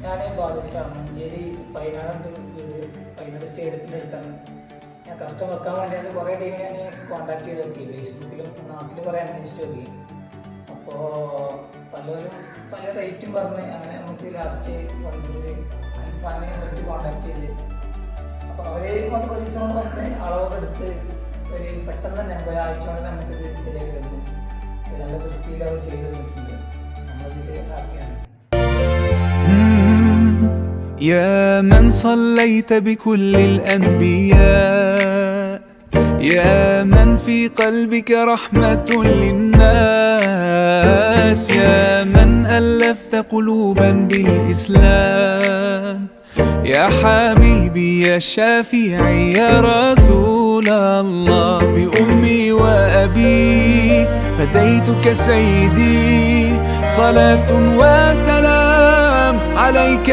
ഞാൻ ബാദുഷാ മഞ്ചേരി പൈനാട് വീട് പൈനാട് സ്റ്റേഡിയത്തിൻ്റെ അടുത്താണ്. ഞാൻ കറക്റ്റ് വെക്കാൻ വേണ്ടിയിട്ട് കുറേ ടീമിനെ ഞാൻ കോൺടാക്ട് ചെയ്ത് നോക്കി, ഫേസ്ബുക്കിലും നാട്ടിൽ കുറേ അന്വേഷിച്ച് നോക്കി. അപ്പോൾ പലരും പല റേറ്റും പറഞ്ഞ് അങ്ങനെ നമുക്ക് ലാസ്റ്റ് വന്നൊരു അൽഫാനെ വേണ്ടി കോൺടാക്ട് ചെയ്ത്, അപ്പോൾ അവർ വന്ന് ഒരു ദിവസം വന്ന് അളവൊക്കെ എടുത്ത് ഒരു പെട്ടെന്ന് തന്നെ ഒരാഴ്ച കൊണ്ട് നമുക്കിത് ശരിയാക്കി തന്നു. നല്ല വൃത്തിയിൽ അവർ ചെയ്ത് തന്നിട്ടുണ്ട്. നമ്മളിത് ഹാപ്പിയാണ്. يا من صليت بكل الأنبياء، يا من في قلبك رحمة للناس، يا من ألفت قلوبا بالإسلام، يا حبيبي يا شافعي يا رسول الله، بأمي وأبي فديتك سيدي، صلاة وسلام عليك.